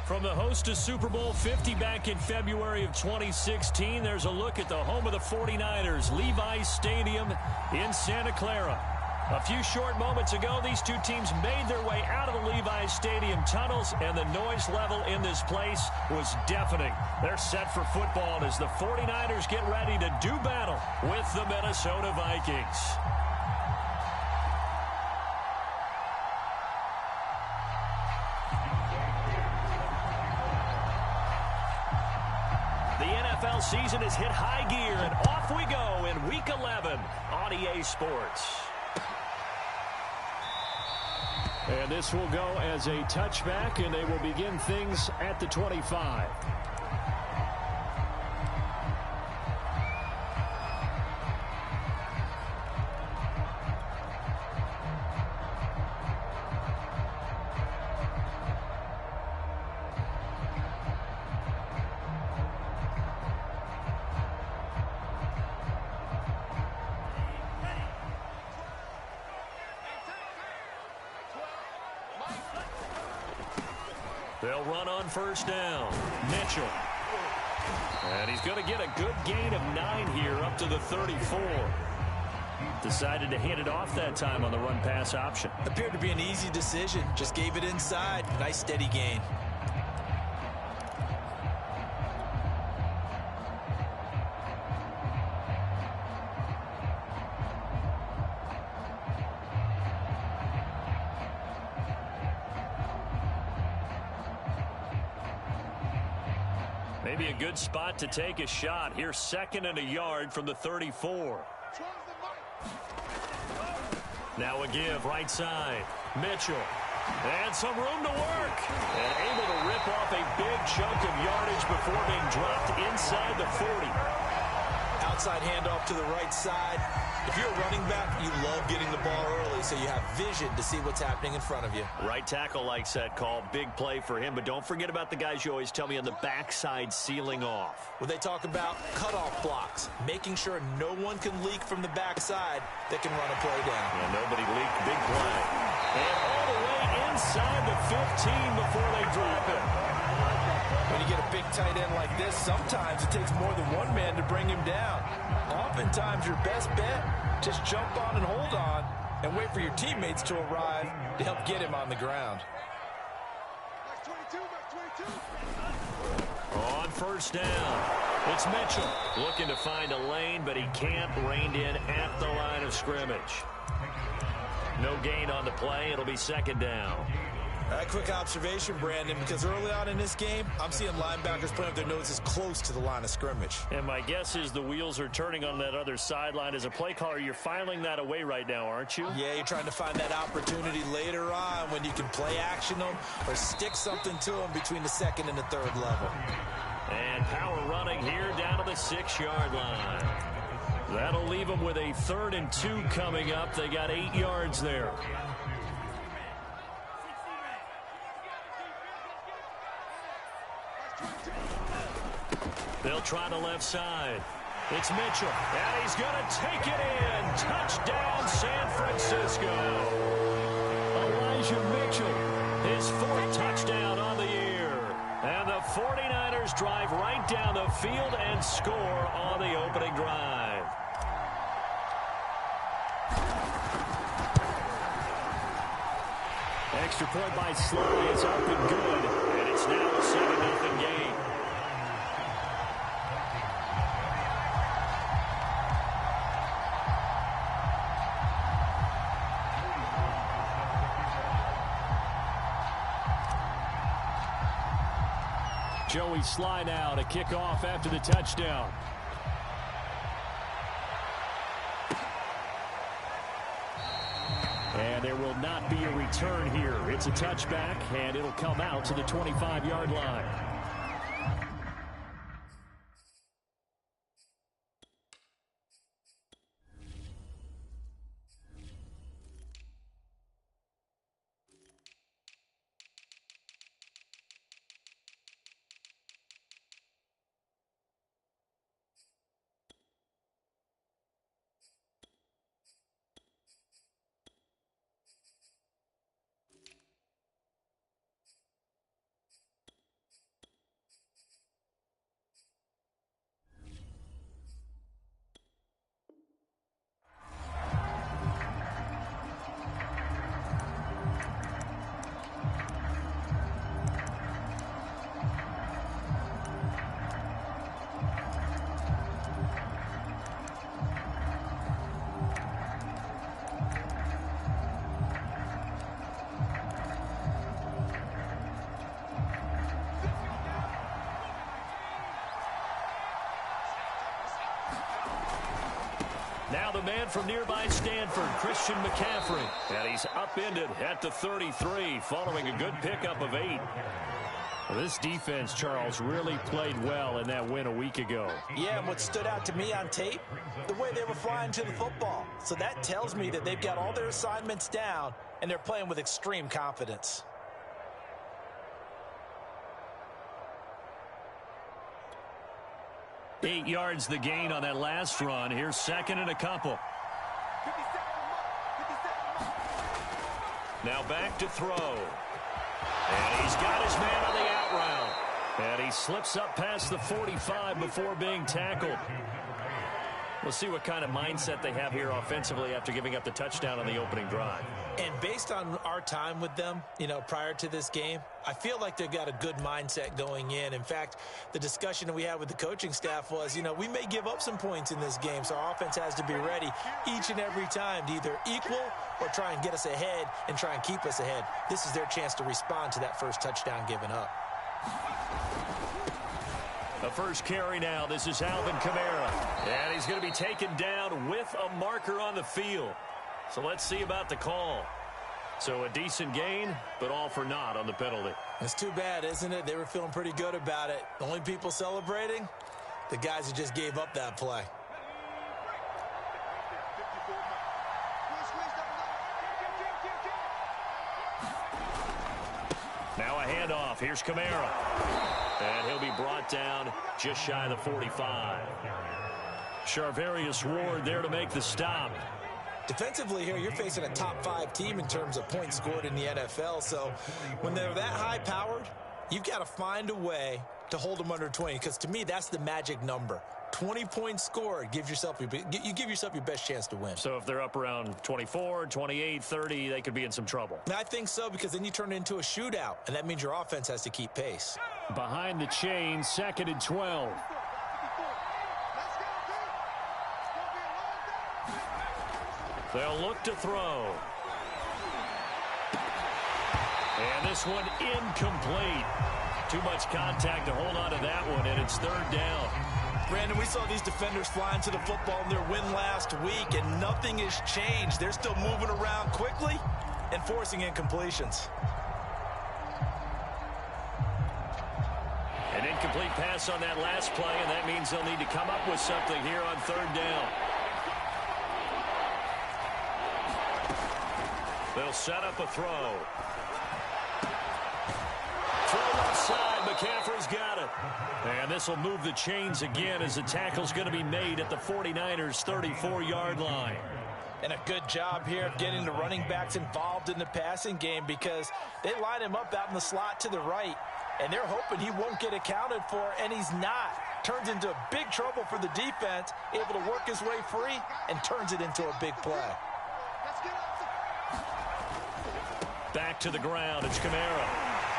From the host to Super Bowl 50 back in February of 2016, there's a look at the home of the 49ers, Levi's Stadium in Santa Clara. A few short moments ago, these two teams made their way out of the Levi's Stadium tunnels, and the noise level in this place was deafening. They're set for football as the 49ers get ready to do battle with the Minnesota Vikings. The NFL season has hit high gear, and off we go in Week 11 on EA Sports. And this will go as a touchback, and they will begin things at the 25. They'll run on first down. Mitchell. And he's going to get a good gain of 9 here up to the 34. Decided to hand it off that time on the run-pass option. Appeared to be an easy decision. Just gave it inside. Nice steady gain. Maybe a good spot to take a shot. Here's 2nd and a yard from the 34. Now a give, right side. Mitchell. And some room to work. And able to rip off a big chunk of yardage before being dropped inside the 40. Outside handoff to the right side. If you're a running back, you love getting the ball early so you have vision to see what's happening in front of you. Right tackle likes that call. Big play for him. But don't forget about the guys you always tell me on the backside sealing off. When they talk about cutoff blocks, making sure no one can leak from the backside that can run a play down. Yeah, nobody leaked. Big play. And all the way inside the 15 before they drop it. When you get a big tight end like this, sometimes it takes more than one man to bring him down. Oftentimes, your best bet, just jump on and hold on and wait for your teammates to arrive to help get him on the ground. On first down, it's Mitchell looking to find a lane, but he can't. Reined in at the line of scrimmage. No gain on the play. It'll be 2nd down. A quick observation, Brandon, because early on in this game, I'm seeing linebackers putting up their noses close to the line of scrimmage. And my guess is the wheels are turning on that other sideline. As a play caller, you're filing that away right now, aren't you? Yeah, you're trying to find that opportunity later on when you can play action them or stick something to them between the 2nd and the 3rd level. And power running here down to the 6-yard line. That'll leave them with a 3rd and 2 coming up. They got 8 yards there. They'll try the left side. It's Mitchell, and he's going to take it in. Touchdown, San Francisco. Elijah Mitchell, his 4th touchdown on the year. And the 49ers drive right down the field and score on the opening drive. Extra point by Sly is up and good, and it's now a 7-0 game. Joey Sly now to kick off after the touchdown. And there will not be a return here. It's a touchback, and it'll come out to the 25-yard line. Now the man from nearby Stanford, Christian McCaffrey. And he's upended at the 33 following a good pickup of 8. Well, this defense, Charles, really played well in that win a week ago. Yeah, and what stood out to me on tape, the way they were flying to the football. So that tells me that they've got all their assignments down, and they're playing with extreme confidence. Eight yards the gain on that last run. Here's second and a couple. Now back to throw. And he's got his man on the out route. And he slips up past the 45 before being tackled. We'll see what kind of mindset they have here offensively after giving up the touchdown on the opening drive. And based on our time with them, prior to this game, I feel like they've got a good mindset going in. In fact, the discussion that we had with the coaching staff was, we may give up some points in this game, so our offense has to be ready each and every time to either equal or try and get us ahead and try and keep us ahead. This is their chance to respond to that first touchdown given up. The first carry now. This is Alvin Kamara. And he's going to be taken down with a marker on the field. So let's see about the call. So a decent gain, but all for naught on the penalty. It's too bad, isn't it? They were feeling pretty good about it. The only people celebrating, the guys who just gave up that play. Now a handoff. Here's Kamara. And he'll be brought down just shy of the 45. Charvarius Ward there to make the stop. Defensively here, you're facing a top-5 team in terms of points scored in the NFL. So when they're that high-powered, you've got to find a way to hold them under 20. Because to me, that's the magic number. 20 points scored, you give yourself your best chance to win. So if they're up around 24, 28, 30, they could be in some trouble. I think so, because then you turn it into a shootout, and that means your offense has to keep pace. Behind the chain, second and 12. They'll look to throw. And this one incomplete. Too much contact to hold on to that one, and it's third down. Brandon, we saw these defenders flying to the football in their win last week, and nothing has changed. They're still moving around quickly and forcing incompletions. An incomplete pass on that last play, and that means they'll need to come up with something here on third down. They'll set up a throw. Throw left side. McCaffrey's got it. And this will move the chains again as the tackle's going to be made at the 49ers' 34-yard line. And a good job here of getting the running backs involved in the passing game, because they line him up out in the slot to the right, and they're hoping he won't get accounted for, and he's not. Turns into big trouble for the defense, able to work his way free, and turns it into a big play. Back to the ground. It's Kamara.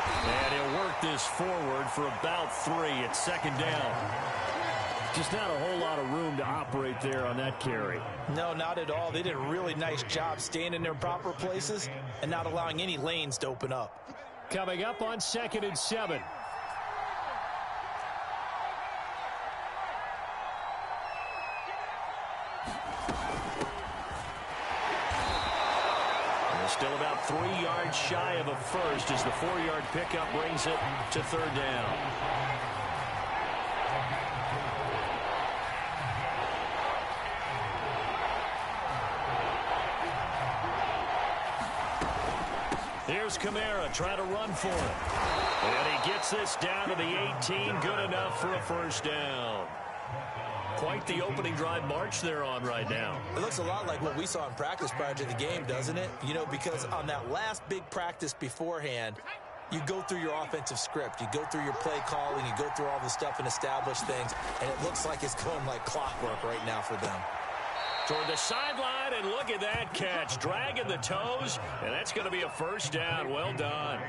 And he'll work this forward for about 3 at second down. Just not a whole lot of room to operate there on that carry. No, not at all. They did a really nice job staying in their proper places and not allowing any lanes to open up. Coming up on second and 7. Still about 3 yards shy of a first as the 4-yard pickup brings it to third down. Here's Kamara trying to run for it. And he gets this down to the 18. Good enough for a first down. Quite the opening drive march they're on right now. It looks a lot like what we saw in practice prior to the game, doesn't it? Because on that last big practice beforehand, you go through your offensive script. You go through your play calling. You go through all the stuff and establish things. And it looks like it's going like clockwork right now for them. Toward the sideline, and look at that catch. Dragging the toes, and that's going to be a first down. Well done.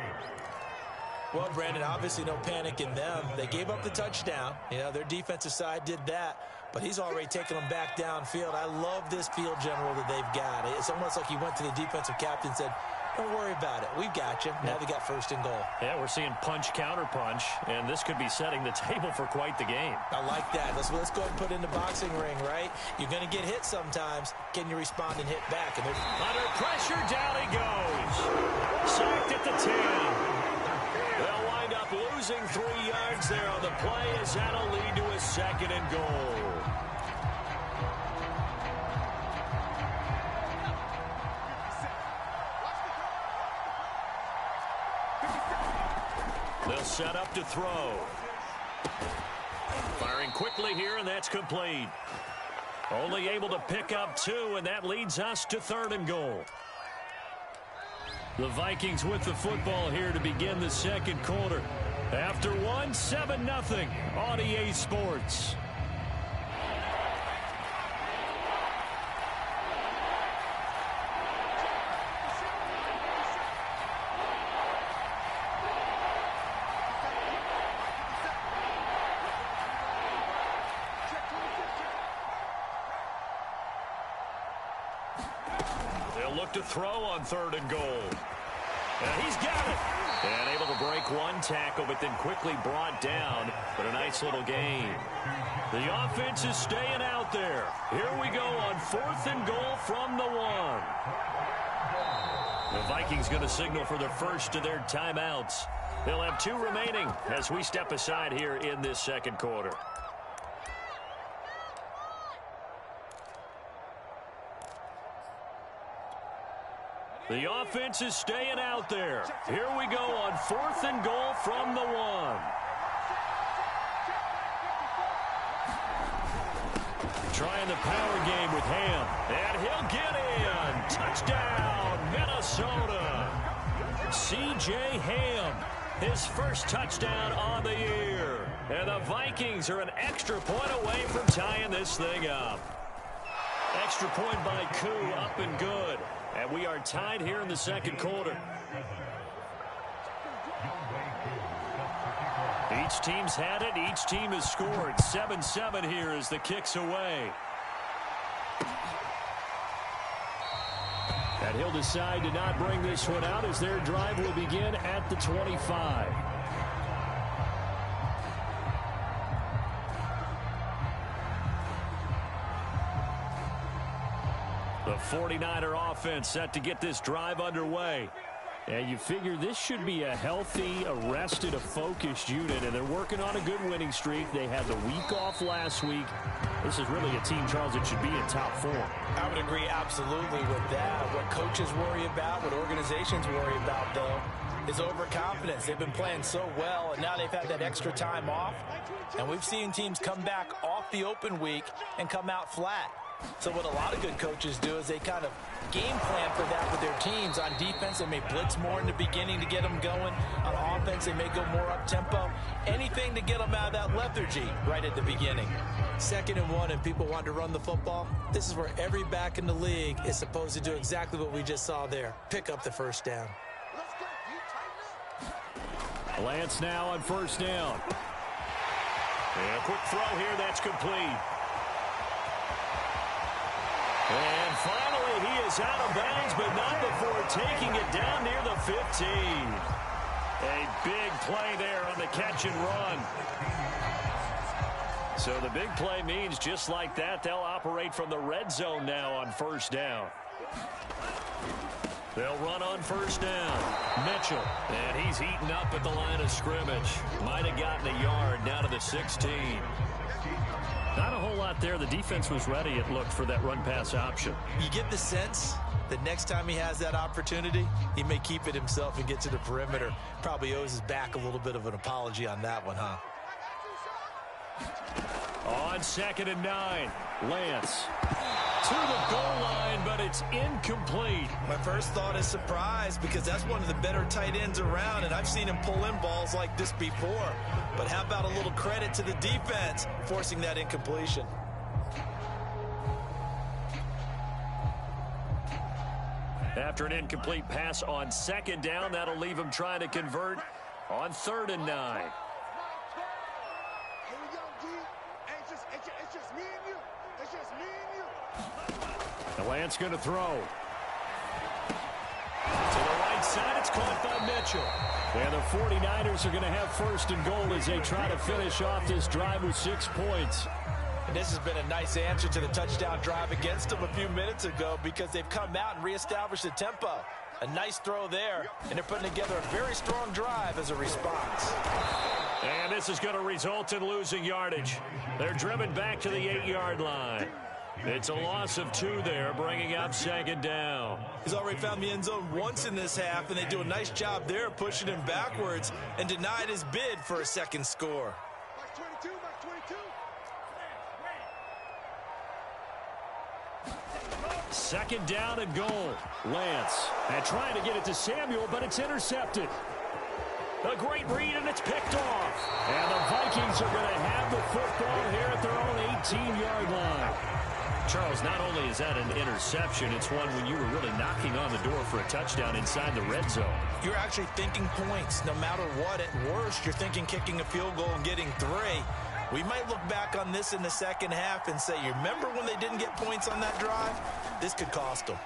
Well, Brandon, obviously no panic in them. They gave up the touchdown. Their defensive side did that, but he's already taken them back downfield. I love this field general that they've got. It's almost like he went to the defensive captain and said, Don't worry about it. We've got you. Now we got first and goal. Yeah, we're seeing punch, counter punch, and this could be setting the table for quite the game. I like that. Let's go ahead and put it in the boxing ring, right? You're going to get hit sometimes. Can you respond and hit back? And under pressure, down he goes. Sacked at the 10. They'll wind up losing 3 yards there on the play as that'll lead to a second and goal. They'll set up to throw. Firing quickly here, and that's complete. Only able to pick up 2, and that leads us to 3rd and goal. The Vikings with the football here to begin the second quarter. After 1, 7-0 on EA Sports. To throw on 3rd and goal. And he's got it. And able to break 1 tackle, but then quickly brought down. But a nice little gain. The offense is staying out there. Here we go on 4th and goal from the 1. The Vikings going to signal for the first of their timeouts. They'll have 2 remaining as we step aside here in this second quarter. The offense is staying out there. Here we go on 4th and goal from the 1. Trying the power game with Ham. And he'll get in. Touchdown, Minnesota. C.J. Ham, his first touchdown on the year. And the Vikings are an extra point away from tying this thing up. Extra point by Koo, up and good. And we are tied here in the second quarter. Each team's had it. Each team has scored. 7-7 here as the kick's away. And he'll decide to not bring this one out as their drive will begin at the 25. The 49er offense set to get this drive underway. And you figure this should be a healthy, a rested, a focused unit. And they're working on a good winning streak. They had the week off last week. This is really a team, Charles, that should be in top form. I would agree absolutely with that. What coaches worry about, what organizations worry about, though, is overconfidence. They've been playing so well, and now they've had that extra time off. And we've seen teams come back off the open week and come out flat. So what a lot of good coaches do is they kind of game plan for that with their teams. On defense, they may blitz more in the beginning to get them going. On offense, they may go more up-tempo. Anything to get them out of that lethargy right at the beginning. 2nd and 1 and people want to run the football. This is where every back in the league is supposed to do exactly what we just saw there. Pick up the first down. Lance now on first down. And a quick throw here, that's complete. And finally, he is out of bounds, but not before taking it down near the 15. A big play there on the catch and run. So the big play means just like that, they'll operate from the red zone now on first down. They'll run on first down. Mitchell, and he's eaten up at the line of scrimmage. Might have gotten a yard down to the 16. Not a whole lot there. The defense was ready, it looked, for that run-pass option. You get the sense that next time he has that opportunity, he may keep it himself and get to the perimeter. Probably owes his back a little bit of an apology on that one, huh? On 2nd and 9, Lance to the goal line, but it's incomplete. My first thought is surprise, because that's one of the better tight ends around, and I've seen him pull in balls like this before. But how about a little credit to the defense forcing that incompletion? After an incomplete pass on 2nd down, that'll leave him trying to convert on 3rd and 9. And Lance going to throw. To the right inside. It's caught by Mitchell. And the 49ers are going to have first and goal as they try to finish off this drive with 6 points. And this has been a nice answer to the touchdown drive against them a few minutes ago because they've come out and reestablished the tempo. A nice throw there, and they're putting together a very strong drive as a response. And this is going to result in losing yardage. They're driven back to the 8-yard line. It's a loss of 2 there, bringing up second down. He's already found the end zone once in this half, and they do a nice job there pushing him backwards and denied his bid for a second score. Second down and goal. Lance and trying to get it to Samuel, but it's intercepted. A great read, and it's picked off. And the Vikings are going to have the football here at their own 18-yard line. Charles, not only is that an interception, it's one when you were really knocking on the door for a touchdown inside the red zone. You're actually thinking points. No matter what, at worst, you're thinking kicking a field goal and getting 3. We might look back on this in the second half and say, you remember when they didn't get points on that drive? This could cost them.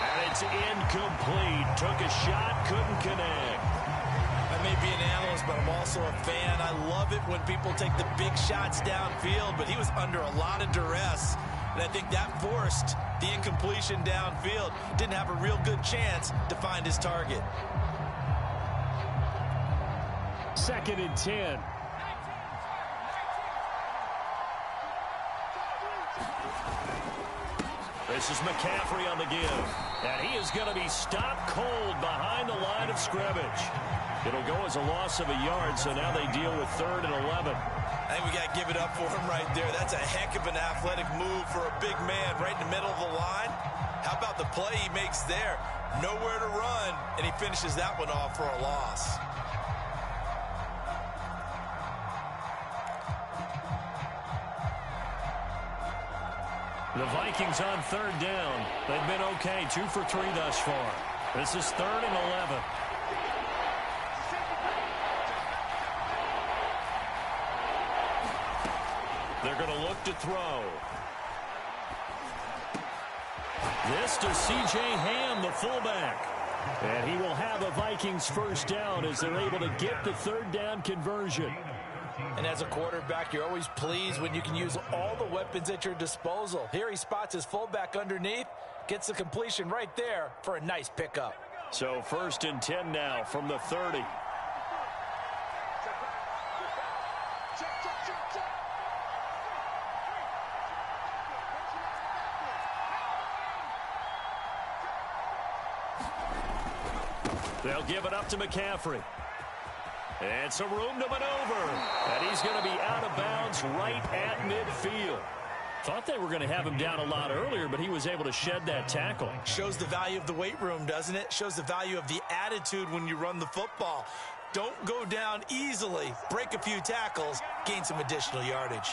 And it's incomplete. Took a shot, couldn't connect. I may be an analyst, but I'm also a fan. I love it when people take the big shots downfield, but he was under a lot of duress, and I think that forced the incompletion downfield. Didn't have a real good chance to find his target. Second and 10. This is McCaffrey on the give. And he is going to be stopped cold behind the line of scrimmage. It'll go as a loss of a yard, so now they deal with 3rd and 11. I think we got to give it up for him right there. That's a heck of an athletic move for a big man right in the middle of the line. How about the play he makes there? Nowhere to run, and he finishes that one off for a loss. The Vikings on 3rd down. They've been okay, 2 for 3 thus far. This is 3rd and 11. They're going to look to throw. This to C.J. Ham, the fullback. And he will have a Vikings first down as they're able to get the 3rd down conversion. And as a quarterback, you're always pleased when you can use all the weapons at your disposal. Here he spots his fullback underneath, gets the completion right there for a nice pickup. So 1st and 10 now from the 30. They'll give it up to McCaffrey. And some room to maneuver. And he's going to be out of bounds right at midfield. Thought they were going to have him down a lot earlier, but he was able to shed that tackle. Shows the value of the weight room, doesn't it? Shows the value of the attitude when you run the football. Don't go down easily. Break a few tackles. Gain some additional yardage.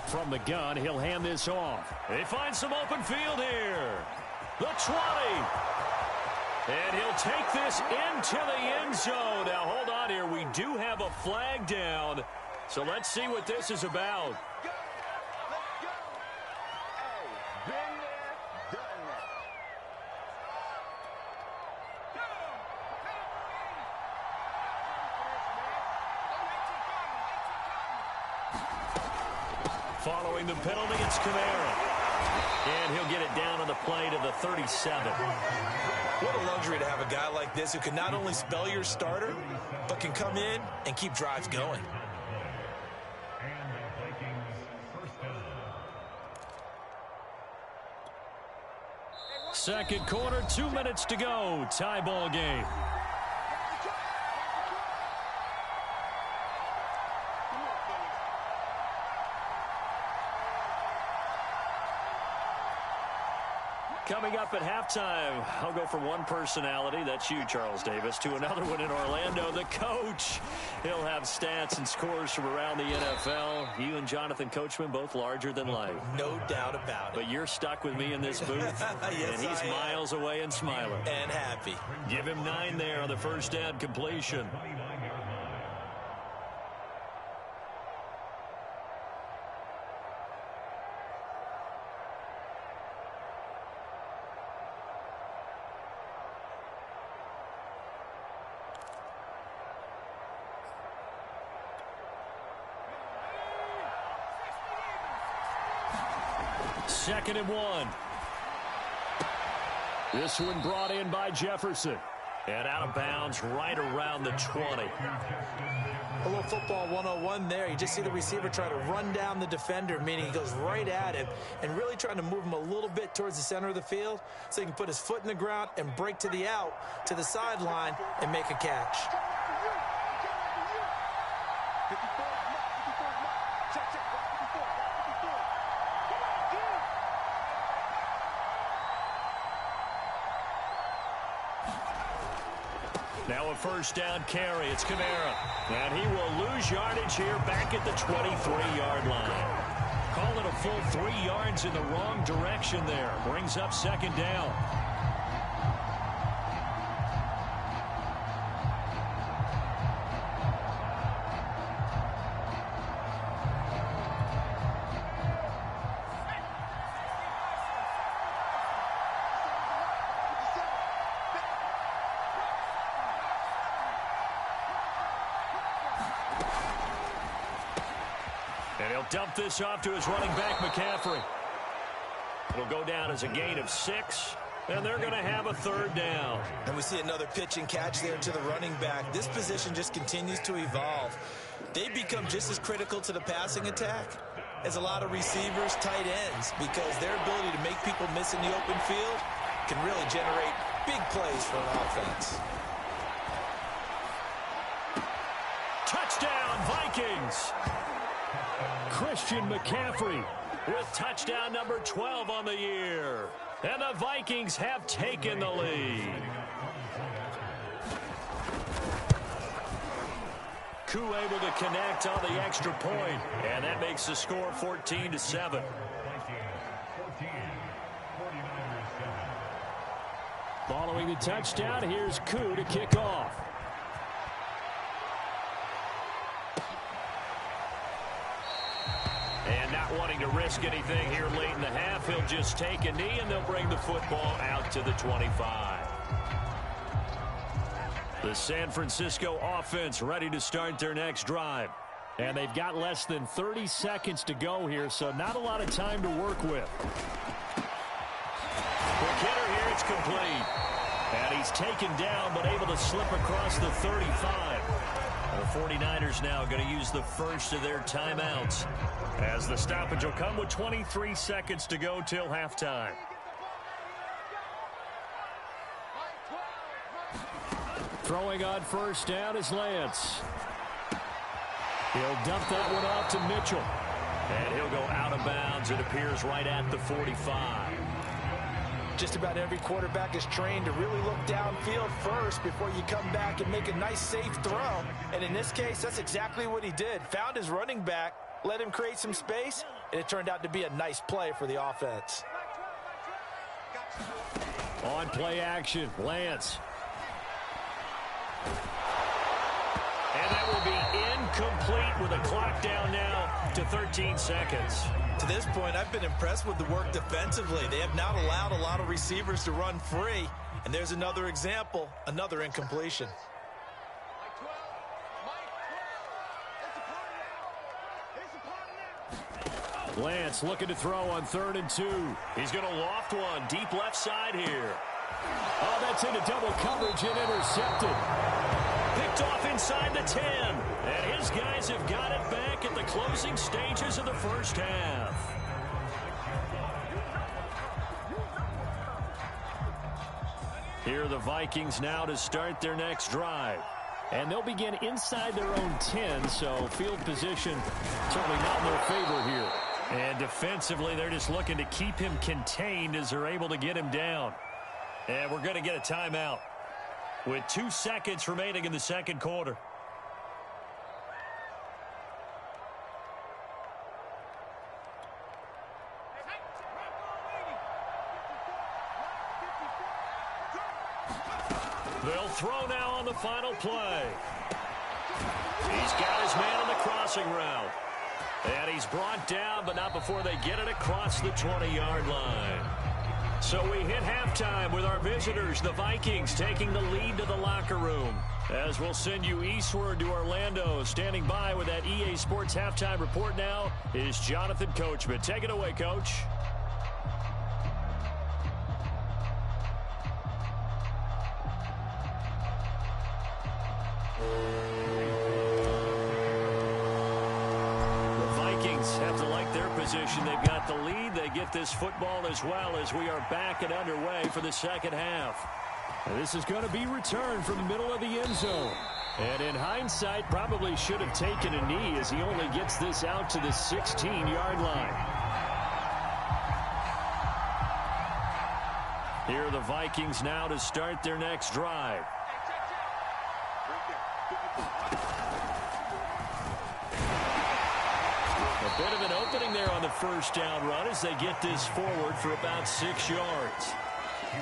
From the gun, he'll hand this off. They find some open field here. The 20. And he'll take this into the end zone. Now, hold on here. We do have a flag down. So let's see what this is about. Following the penalty, it's Kamara. And he'll get it down on the play to the 37. What a luxury to have a guy like this who can not only spell your starter, but can come in and keep drives going. Second quarter, 2 minutes to go. Tie ball game. Coming up at halftime, I'll go from one personality, that's you, Charles Davis, to another one in Orlando, the coach. He'll have stats and scores from around the NFL. You and Jonathan Coachman, both larger than life. No doubt about it. But you're stuck with me in this booth, yes, and he's miles away and smiling. And happy. Give him 9 there on the first down completion. Second and 1. This one brought in by Jefferson. And out of bounds right around the 20. A little football 101 there. You just see the receiver try to run down the defender, meaning he goes right at him and really trying to move him a little bit towards the center of the field so he can put his foot in the ground and break to the out, to the sideline, and make a catch. Now a first down carry. It's Kamara. And he will lose yardage here back at the 23-yard line. Call it a full 3 yards in the wrong direction there. Brings up second down. And he'll dump this off to his running back, McCaffrey. It'll go down as a gain of 6, and they're going to have a third down. And we see another pitch and catch there to the running back. This position just continues to evolve. They become just as critical to the passing attack as a lot of receivers, tight ends, because their ability to make people miss in the open field can really generate big plays for an offense. Touchdown, Vikings! Christian McCaffrey with touchdown number 12 on the year. And the Vikings have taken the lead. Koo able to connect on the extra point, and that makes the score 14-7. Following the touchdown, here's Koo to kick off. And not wanting to risk anything here late in the half, he'll just take a knee, and they'll bring the football out to the 25. The San Francisco offense ready to start their next drive. And they've got less than 30 seconds to go here, so not a lot of time to work with. Quick hitter here, it's complete. And he's taken down, but able to slip across the 35. The 49ers now going to use the first of their timeouts, as the stoppage will come with 23 seconds to go till halftime. Throwing on first down is Lance. He'll dump that one off to Mitchell. And he'll go out of bounds. It appears right at the 45. Just about every quarterback is trained to really look downfield first before you come back and make a nice, safe throw. And in this case, that's exactly what he did. Found his running back, let him create some space, and it turned out to be a nice play for the offense. On play action, Lance. And that will be incomplete with a clock down now to 13 seconds. To this point, I've been impressed with the work defensively. They have not allowed a lot of receivers to run free. And there's another example, another incompletion. Lance looking to throw on 3rd and 2. He's going to loft one deep left side here. Oh, that's into double coverage and intercepted. Picked off inside the 10. And his guys have got it back at the closing stages of the first half. Here are the Vikings now to start their next drive. And they'll begin inside their own 10, so field position certainly not in their favor here. And defensively, they're just looking to keep him contained as they're able to get him down. And we're going to get a timeout with 2 seconds remaining in the second quarter. They'll throw now on the final play. He's got his man on the crossing route. And he's brought down, but not before they get it across the 20-yard line. So we hit halftime with our visitors, the Vikings, taking the lead to the locker room. As we'll send you eastward to Orlando. Standing by with that EA Sports halftime report now is Jonathan Coachman. Take it away, Coach. Have to like their position. They've got the lead. They get this football as well as we are back and underway for the second half. And this is going to be returned from the middle of the end zone. And in hindsight, probably should have taken a knee as he only gets this out to the 16-yard line. Here are the Vikings now to start their next drive. A bit of an opening there on the first down run as they get this forward for about 6 yards.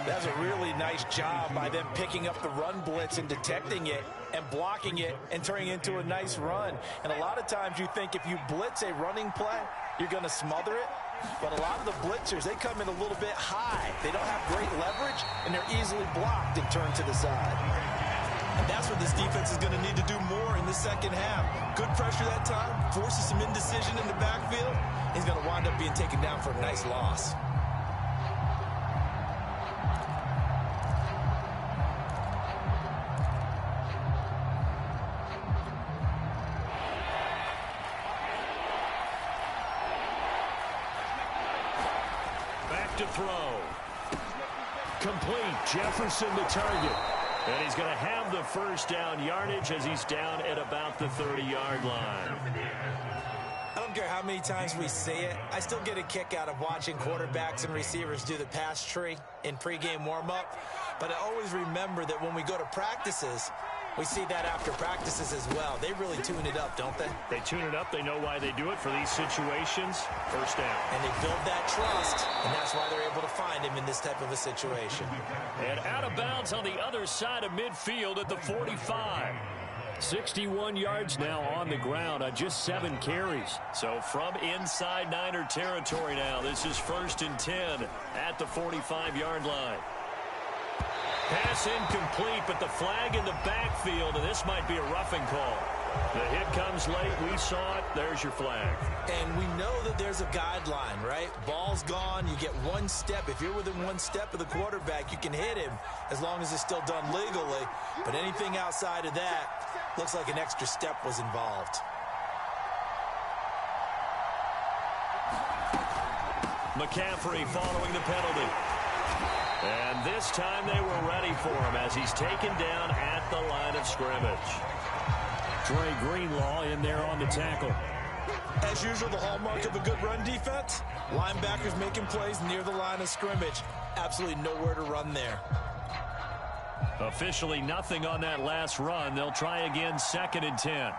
That's a really nice job by them picking up the run blitz and detecting it and blocking it and turning it into a nice run. And a lot of times you think if you blitz a running play, you're going to smother it. But a lot of the blitzers, they come in a little bit high. They don't have great leverage, and they're easily blocked and turned to the side. And that's what this defense is going to need to do more in the second half. Good pressure that time, forces some indecision in the backfield. He's going to wind up being taken down for a nice loss. Back to throw. Complete. Jefferson the target. And he's going to have the first down yardage as he's down at about the 30-yard line. I don't care how many times we say it, I still get a kick out of watching quarterbacks and receivers do the pass tree in pregame warm-up. But I always remember that when we go to practices, we see that after practices as well. They really tune it up, don't they? They tune it up. They know why they do it for these situations. First down. And they build that trust, and that's why they're able to find him in this type of a situation. And out of bounds on the other side of midfield at the 45. 61 yards now on the ground on just 7 carries. So from inside Niner territory now, this is 1st and 10 at the 45-yard line. Pass incomplete, but the flag in the backfield, and this might be a roughing call. The hit comes late. We saw it. There's your flag. And we know that there's a guideline, right? Ball's gone. You get 1 step. If you're within 1 step of the quarterback, you can hit him as long as it's still done legally. But anything outside of that looks like an extra step was involved. McCaffrey following the penalty. And this time they were ready for him as he's taken down at the line of scrimmage. Trey Greenlaw in there on the tackle. As usual, the hallmark of a good run defense, linebackers making plays near the line of scrimmage. Absolutely nowhere to run there. Officially nothing on that last run. They'll try again 2nd and 10.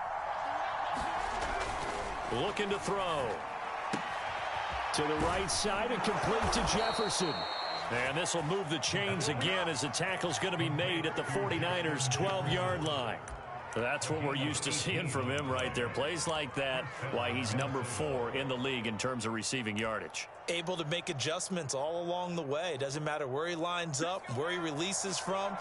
Looking to throw. To the right side and complete to Jefferson. And this will move the chains again as the tackle's going to be made at the 49ers' 12-yard line. That's what we're used to seeing from him right there. Plays like that, why he's number 4 in the league in terms of receiving yardage. Able to make adjustments all along the way. Doesn't matter where he lines up, where he releases from.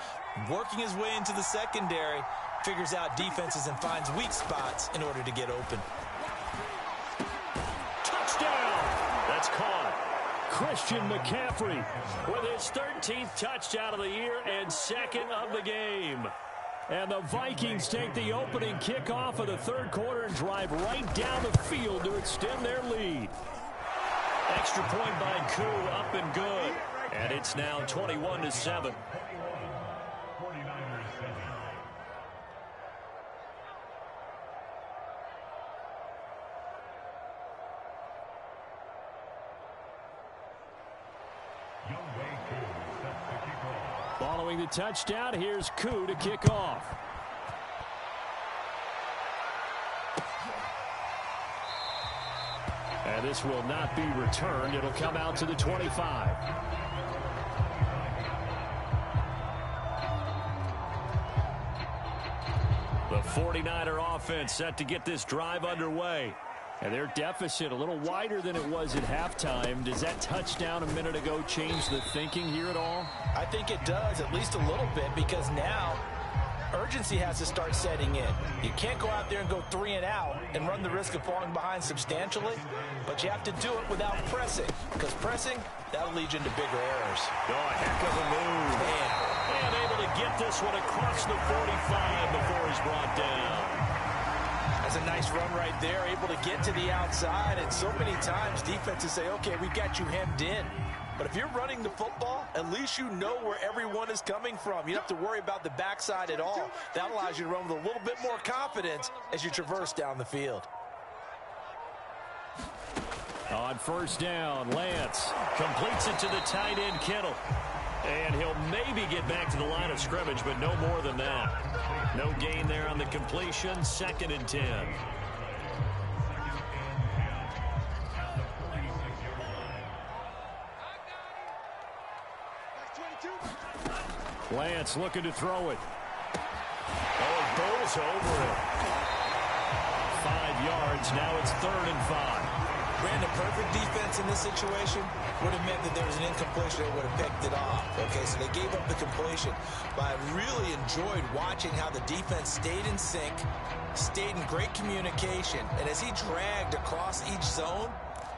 Working his way into the secondary, figures out defenses and finds weak spots in order to get open. Touchdown! That's caught. Christian McCaffrey with his 13th touchdown of the year and 2nd of the game. And the Vikings take the opening kickoff of the 3rd quarter and drive right down the field to extend their lead. Extra point by Koo, up and good. And it's now 21-7. Following the touchdown, here's Koo to kick off. And this will not be returned. It'll come out to the 25. The 49er offense set to get this drive underway. And their deficit a little wider than it was at halftime. Does that touchdown a minute ago change the thinking here at all? I think it does, at least a little bit, because now urgency has to start setting in. You can't go out there and go 3 and out and run the risk of falling behind substantially, but you have to do it without pressing, because pressing, that'll lead you into bigger errors. Oh, a heck of a move. Man. And able to get this one across the 45 before he's brought down. That's a nice run right there, able to get to the outside, and so many times defenses say, okay, we got you hemmed in. But if you're running the football, at least you know where everyone is coming from. You don't have to worry about the backside at all. That allows you to run with a little bit more confidence as you traverse down the field. On first down, Lance completes it to the tight end, Kittle. And he'll maybe get back to the line of scrimmage, but no more than that. No gain there on the completion, 2nd and 10. Lance looking to throw it. Oh, it goes over it. 5 yards, now it's 3rd and 5. Brandon, perfect defense in this situation would have meant that there was an incompletion. They would have picked it off. Okay, so they gave up the completion. But I really enjoyed watching how the defense stayed in sync, stayed in great communication. And as he dragged across each zone,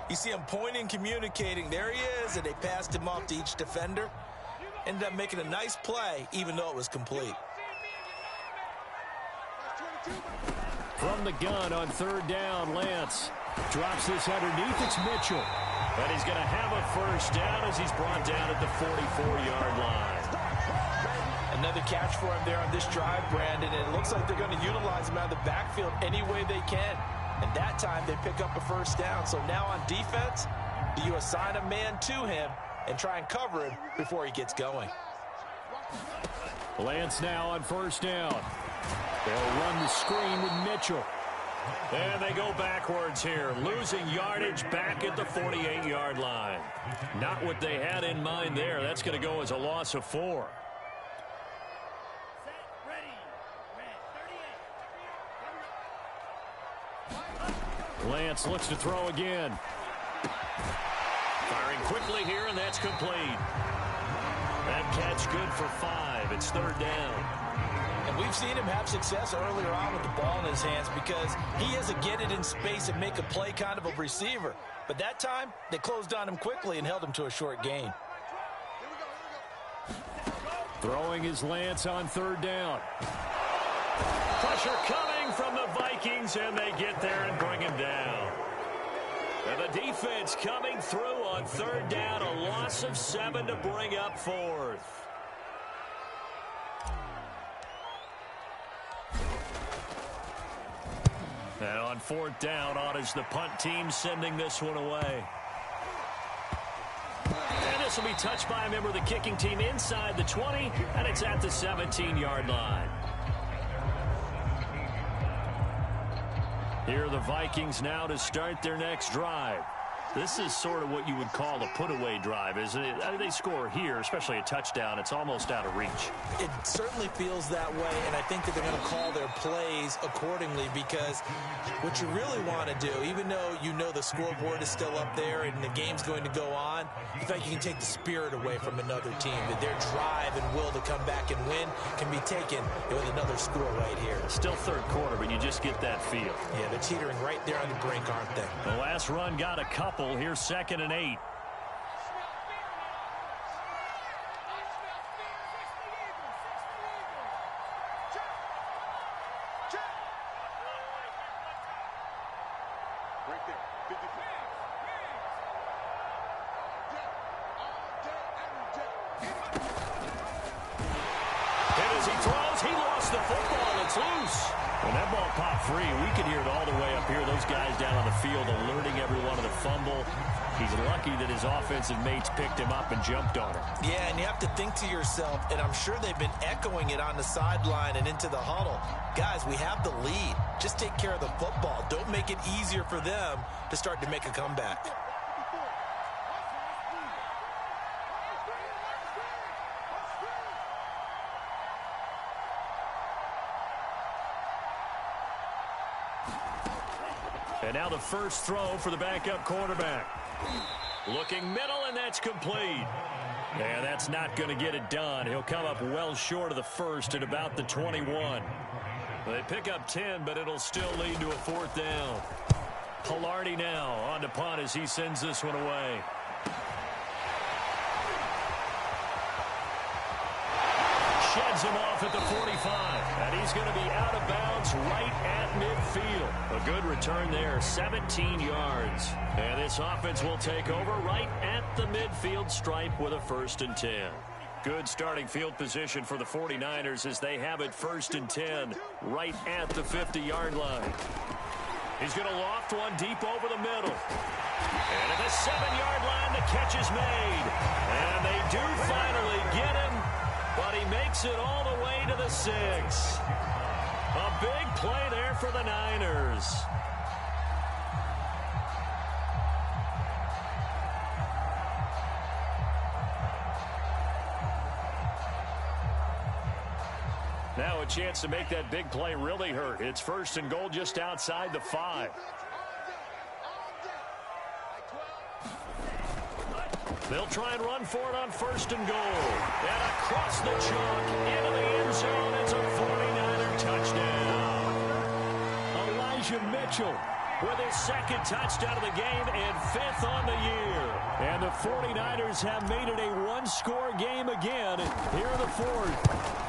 you see him pointing, communicating. There he is, and they passed him off to each defender. Ended up making a nice play, even though it was complete. From the gun on 3rd down, Lance drops this underneath. It's Mitchell. And he's going to have a first down as he's brought down at the 44-yard line. Another catch for him there on this drive, Brandon. And it looks like they're going to utilize him out of the backfield any way they can. And that time they pick up a first down. So now on defense, do you assign a man to him and try and cover him before he gets going? Lance now on first down. They'll run the screen with Mitchell. And they go backwards here, losing yardage back at the 48-yard line. Not what they had in mind there. That's going to go as a loss of 4. Lance looks to throw again. Firing quickly here, and that's complete. That catch good for 5. It's 3rd down. And we've seen him have success earlier on with the ball in his hands because he is a get it in space and make a play kind of a receiver. But that time, they closed on him quickly and held him to a short gain. Throwing is Lance on 3rd down. Pressure coming from the Vikings, and they get there and bring him down. And the defense coming through on 3rd down, a loss of 7 to bring up 4th. And on 4th down, on is the punt team sending this one away. And this will be touched by a member of the kicking team inside the 20, and it's at the 17-yard line. Here are the Vikings now to start their next drive. This is sort of what you would call a put-away drive, isn't it? I mean, they score here, especially a touchdown. It's almost out of reach. It certainly feels that way, and I think that they're going to call their plays accordingly because what you really want to do, even though you know the scoreboard is still up there and the game's going to go on, in fact, you can take the spirit away from another team, that their drive and will to come back and win can be taken with another score right here. Still 3rd quarter, but you just get that feel. Yeah, they're teetering right there on the brink, aren't they? The last run got a couple. Here's 2nd and 8. It's loose. When that ball popped free, we could hear it all the way up here. Those guys down on the field alerting everyone of the fumble. He's lucky that his offensive mates picked him up and jumped on him. Yeah, and you have to think to yourself, and I'm sure they've been echoing it on the sideline and into the huddle. Guys, we have the lead. Just take care of the football. Don't make it easier for them to start to make a comeback. And now the first throw for the backup quarterback. Looking middle, and that's complete. Yeah, that's not going to get it done. He'll come up well short of the first at about the 21. They pick up 10, but it'll still lead to a fourth down. Pilardi now on to punt as he sends this one away. Sheds him off at the 45, and he's going to be out of bounds right at midfield. A good return there, 17 yards. And this offense will take over right at the midfield stripe with a 1st and 10. Good starting field position for the 49ers as they have it 1st and 10 right at the 50-yard line. He's going to loft one deep over the middle. And at the 7-yard line, the catch is made. And they do finally get him. But he makes it all the way to the 6. A big play there for the Niners. Now a chance to make that big play really hurt. It's 1st and goal just outside the 5. They'll try and run for it on 1st and goal. And across the chalk into the end zone. It's a 49er touchdown. Elijah Mitchell with his 2nd touchdown of the game and 5th on the year. And the 49ers have made it a one-score game again here in the 4th.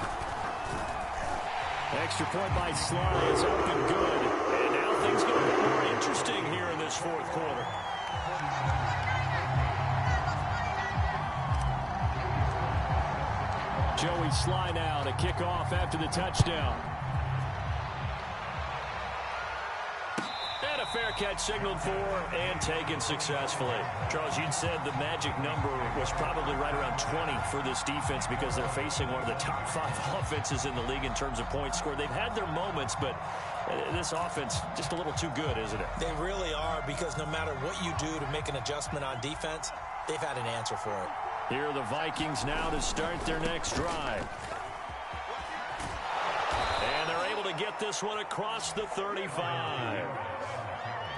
Extra point by Sly is up and good. And now things get a bit more interesting here in this 4th quarter. Joey Sly now to kick off after the touchdown. And a fair catch signaled for and taken successfully. Charles, you'd said the magic number was probably right around 20 for this defense because they're facing one of the top 5 offenses in the league in terms of points scored. They've had their moments, but this offense just a little too good, isn't it? They really are, because no matter what you do to make an adjustment on defense, they've had an answer for it. Here are the Vikings now to start their next drive. And they're able to get this one across the 35.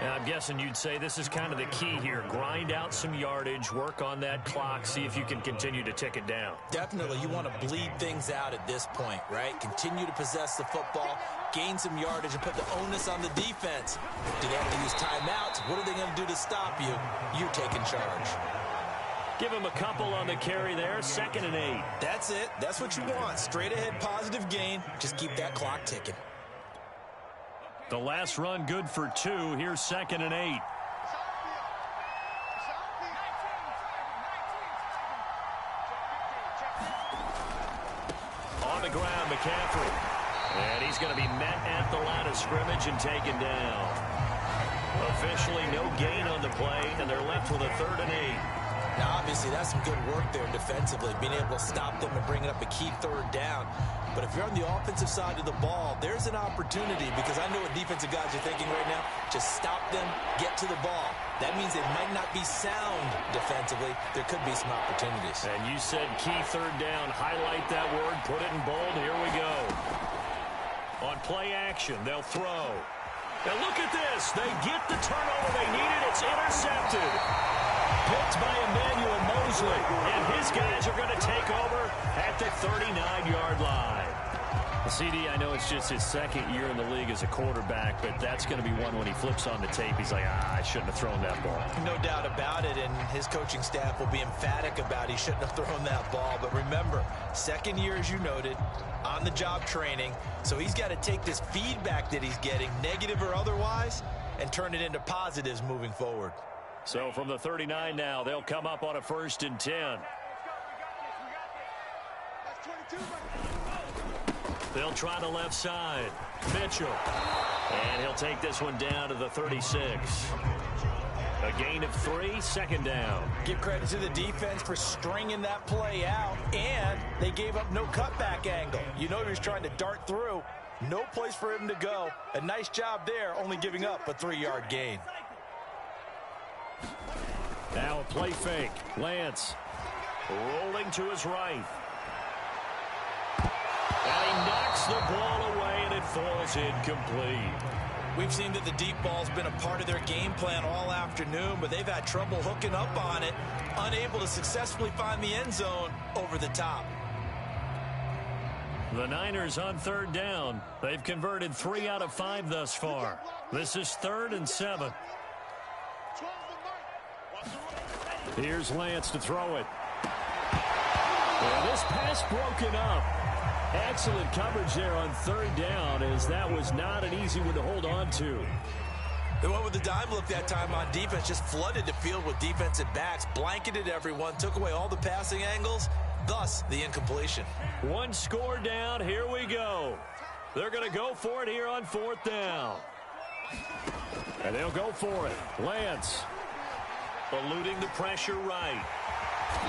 And I'm guessing you'd say this is kind of the key here. Grind out some yardage, work on that clock, see if you can continue to tick it down. Definitely. You want to bleed things out at this point, right? Continue to possess the football, gain some yardage, and put the onus on the defense. Do they have to use timeouts? What are they going to do to stop you? You're taking charge. Give him a couple on the carry there, 2nd and 8. That's it. That's what you want. Straight ahead, positive gain. Just keep that clock ticking. The last run good for 2. Here's 2nd and 8. On the ground, McCaffrey. And he's going to be met at the line of scrimmage and taken down. Officially no gain on the play, and they're left with a 3rd and 8. Now, obviously, that's some good work there defensively, being able to stop them and bringing up a key 3rd down. But if you're on the offensive side of the ball, there's an opportunity, because I know what defensive guys are thinking right now. Just stop them, get to the ball. That means they might not be sound defensively. There could be some opportunities. And you said key 3rd down. Highlight that word, put it in bold. Here we go. On play action, they'll throw. And look at this. They get the turnover they needed. It's intercepted. Picked by Emmanuel Mosley. And his guys are going to take over at the 39-yard line. CD, I know it's just his 2nd year in the league as a quarterback, but that's going to be one when he flips on the tape. He's like, I shouldn't have thrown that ball. No doubt about it, and his coaching staff will be emphatic about he shouldn't have thrown that ball. But remember, 2nd year, as you noted, on-the-job training, so he's got to take this feedback that he's getting, negative or otherwise, and turn it into positives moving forward. So from the 39 now, they'll come up on a 1st and 10. They'll try the left side. Mitchell. And he'll take this one down to the 36. A gain of 3, 2nd down. Give credit to the defense for stringing that play out, and they gave up no cutback angle. You know he was trying to dart through. No place for him to go. A nice job there, only giving up a 3-yard gain. Now a play fake. Lance rolling to his right. And he knocks the ball away, and it falls incomplete. We've seen that the deep ball's been a part of their game plan all afternoon, but they've had trouble hooking up on it, unable to successfully find the end zone over the top. The Niners on 3rd down. They've converted 3 out of 5 thus far. This is 3rd and 7. Here's Lance to throw it. And this pass broken up. Excellent coverage there on 3rd down, as that was not an easy one to hold on to. They went with the dime look that time on defense, just flooded the field with defensive backs, blanketed everyone, took away all the passing angles, thus the incompletion. 1 score down, here we go. They're going to go for it here on 4th down. And they'll go for it. Lance eluding the pressure right.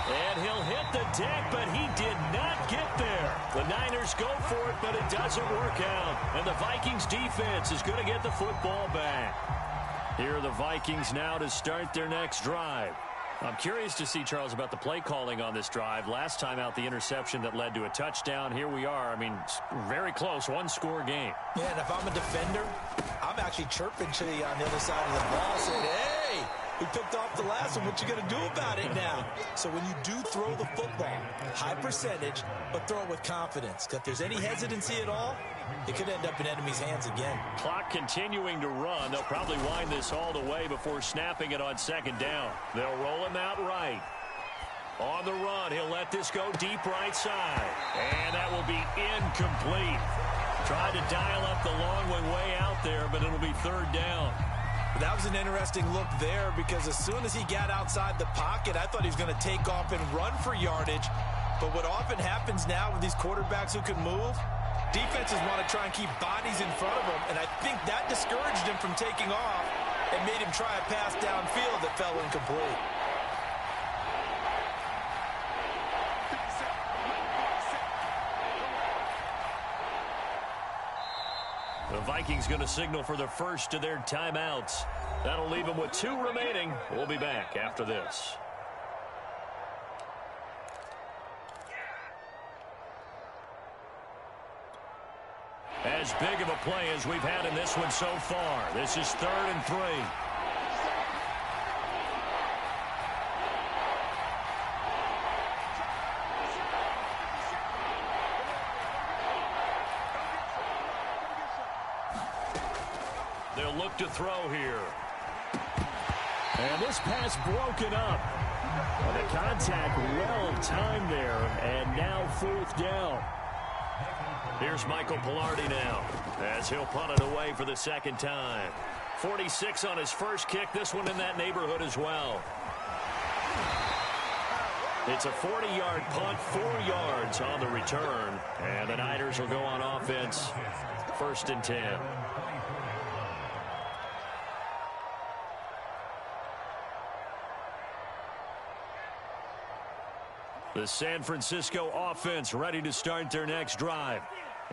And he'll hit the deck, but he did not get there. The Niners go for it, but it doesn't work out. And the Vikings defense is going to get the football back. Here are the Vikings now to start their next drive. I'm curious to see, Charles, about the play calling on this drive. Last time out, the interception that led to a touchdown. Here we are. I mean, very close, 1-score game. Yeah, and if I'm a defender, I'm actually chirping to you on the other side of the ball, saying, hey, we picked off the last one. What you going to do about it now? So when you do throw the football, high percentage, but throw it with confidence. If there's any hesitancy at all, it could end up in enemy's hands again. Clock continuing to run. They'll probably wind this all the way before snapping it on 2nd down. They'll roll him out right. On the run, he'll let this go deep right side. And that will be incomplete. Tried to dial up the long one way out there, but it'll be 3rd down. That was an interesting look there, because as soon as he got outside the pocket, I thought he was going to take off and run for yardage. But what often happens now with these quarterbacks who can move, defenses want to try and keep bodies in front of them, and I think that discouraged him from taking off and made him try a pass downfield that fell incomplete. The Vikings going to signal for the first of their timeouts. That'll leave them with 2 remaining. We'll be back after this. As big of a play as we've had in this one so far. This is 3rd and 3. They'll look to throw here. And this pass broken up. Well, the contact well timed there, and now 4th down. Here's Michael Pilardi now, as he'll punt it away for the 2nd time. 46 on his first kick, this one in that neighborhood as well. It's a 40-yard punt, 4 yards on the return, and the Niners will go on offense, 1st and 10. The San Francisco offense ready to start their next drive.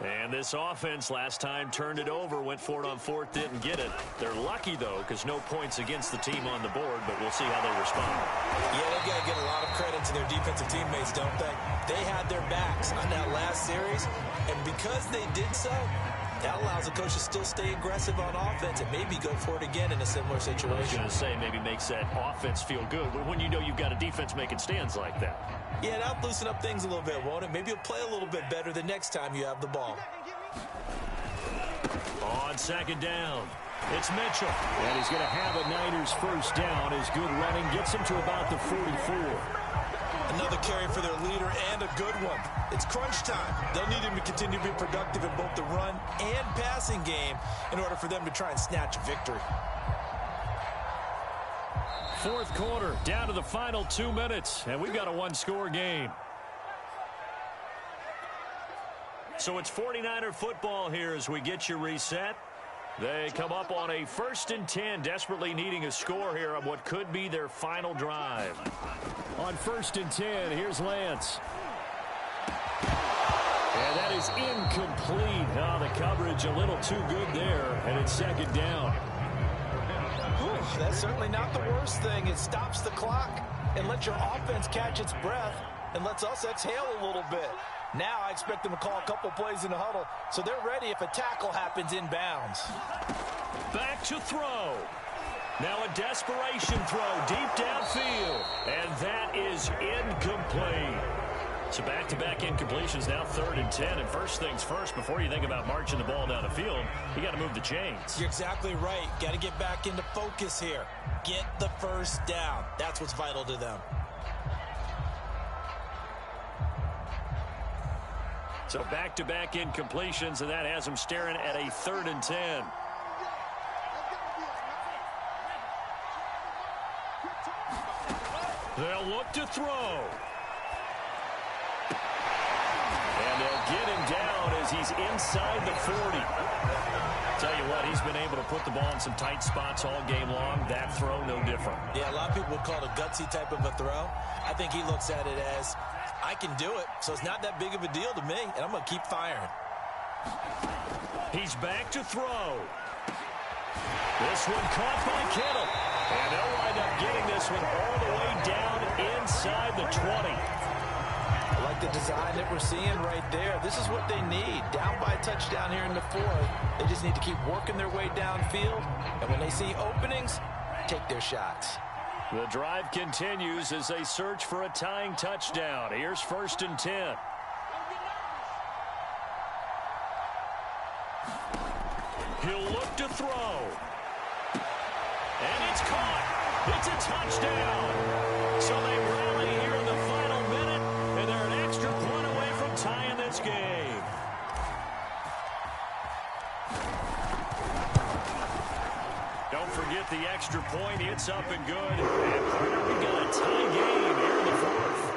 And this offense last time turned it over, went for it on 4th, didn't get it. They're lucky, though, because no points against the team on the board, but we'll see how they respond. Yeah, they've got to get a lot of credit to their defensive teammates, don't they? They had their backs on that last series, and because they did so, that allows the coach to still stay aggressive on offense and maybe go for it again in a similar situation. I was going to say, maybe makes that offense feel good, but when you know you've got a defense making stands like that. Yeah, that'll loosen up things a little bit, won't it? Maybe you'll play a little bit better the next time you have the ball. On 2nd down, it's Mitchell. And he's going to have a Niners first down. His good running gets him to about the 44. Another carry for their leader, and a good one. It's crunch time. They'll need him to continue to be productive in both the run and passing game in order for them to try and snatch a victory. 4th quarter, down to the final 2 minutes, and we've got a 1-score game. So it's 49er football here as we get you reset. They come up on a 1st and 10, desperately needing a score here on what could be their final drive. On 1st and 10, here's Lance. And that is incomplete. Oh, the coverage a little too good there, and it's 2nd down. Whew, that's certainly not the worst thing. It stops the clock and lets your offense catch its breath and lets us exhale a little bit. Now I expect them to call a couple plays in the huddle, so they're ready if a tackle happens inbounds. Back to throw. Now a desperation throw deep downfield, and that is incomplete. So back-to-back incompletions, now 3rd and 10. And first things first, before you think about marching the ball down the field, you got to move the chains. You're exactly right. Got to get back into focus here. Get the first down. That's what's vital to them. So back-to-back incompletions, and that has them staring at a 3rd and 10. They'll look to throw. And they'll get him down as he's inside the 40. Tell you what, he's been able to put the ball in some tight spots all game long. That throw, no different. Yeah, a lot of people would call it a gutsy type of a throw. I think he looks at it as, I can do it, so it's not that big of a deal to me, and I'm going to keep firing. He's back to throw. This one caught by Kittle. And they'll wind up getting this one all the way down inside the 20. I like the design that we're seeing right there. This is what they need. Down by a touchdown here in the 4th. They just need to keep working their way downfield. And when they see openings, take their shots. The drive continues as they search for a tying touchdown. Here's 1st and 10. He'll look to throw. And it's caught. It's a touchdown. So they rally here in the final minute, and they're an extra point away from tying this game. Don't forget the extra point. It's up and good. And we've got a tie game here in the 4th.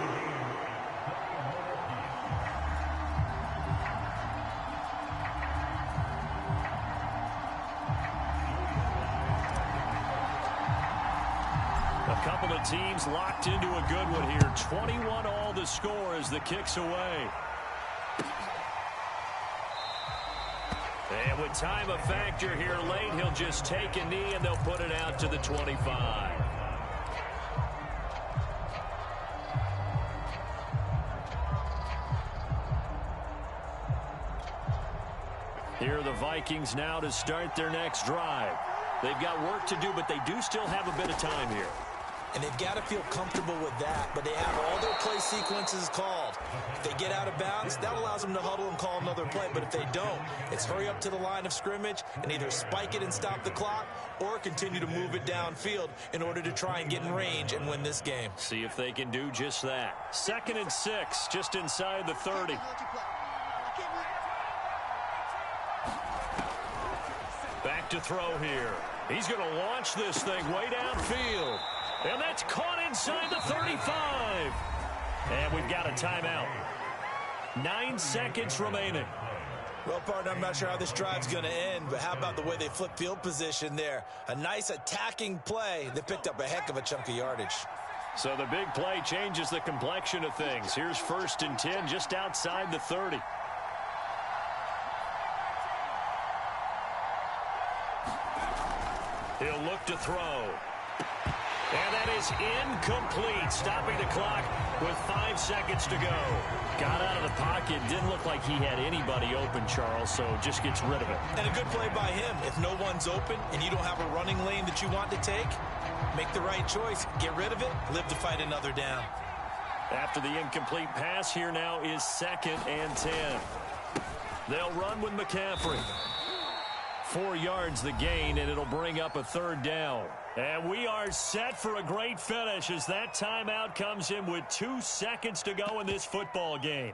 Couple of teams locked into a good one here. 21 all the score as the kick's away. And with time a factor here late, he'll just take a knee and they'll put it out to the 25. Here are the Vikings now to start their next drive. They've got work to do, but they do still have a bit of time here. And they've got to feel comfortable with that, but they have all their play sequences called. If they get out of bounds, that allows them to huddle and call another play. But if they don't, it's hurry up to the line of scrimmage and either spike it and stop the clock or continue to move it downfield in order to try and get in range and win this game. See if they can do just that. 2nd and 6, just inside the 30. Back to throw here. He's going to launch this thing way downfield. And that's caught inside the 35. And we've got a timeout. 9 seconds remaining. Well, partner, I'm not sure how this drive's going to end, but how about the way they flip field position there? A nice attacking play. They picked up a heck of a chunk of yardage. So the big play changes the complexion of things. Here's 1st and 10 just outside the 30. He'll look to throw. And that is incomplete, stopping the clock with 5 seconds to go. Got out of the pocket, didn't look like he had anybody open, Charles, so just gets rid of it. And a good play by him. If no one's open and you don't have a running lane that you want to take, make the right choice. Get rid of it, live to fight another down. After the incomplete pass, here now is 2nd and 10. They'll run with McCaffrey. 4 yards the gain, and it'll bring up a 3rd down. And we are set for a great finish as that timeout comes in with 2 seconds to go in this football game.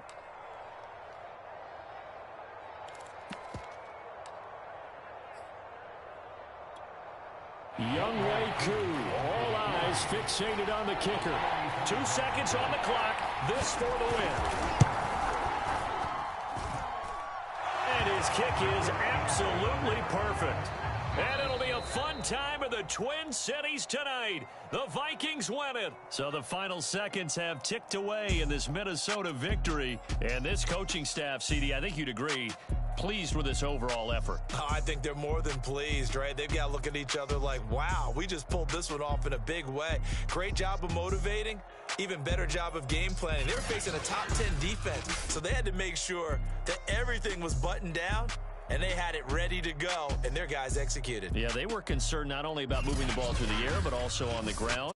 Younghoe Koo, all eyes fixated on the kicker. 2 seconds on the clock, this for the win. kick is absolutely perfect. And it'll be a fun time in the Twin Cities tonight. The Vikings win it. So the final seconds have ticked away in this Minnesota victory. And this coaching staff, CD, I think you'd agree, pleased with this overall effort. Oh, I think they're more than pleased, right? They've got to look at each other like, wow, we just pulled this one off in a big way. Great job of motivating. Even better job of game planning. They were facing a top 10 defense, so they had to make sure that everything was buttoned down, and they had it ready to go, and their guys executed. Yeah, they were concerned not only about moving the ball through the air, but also on the ground.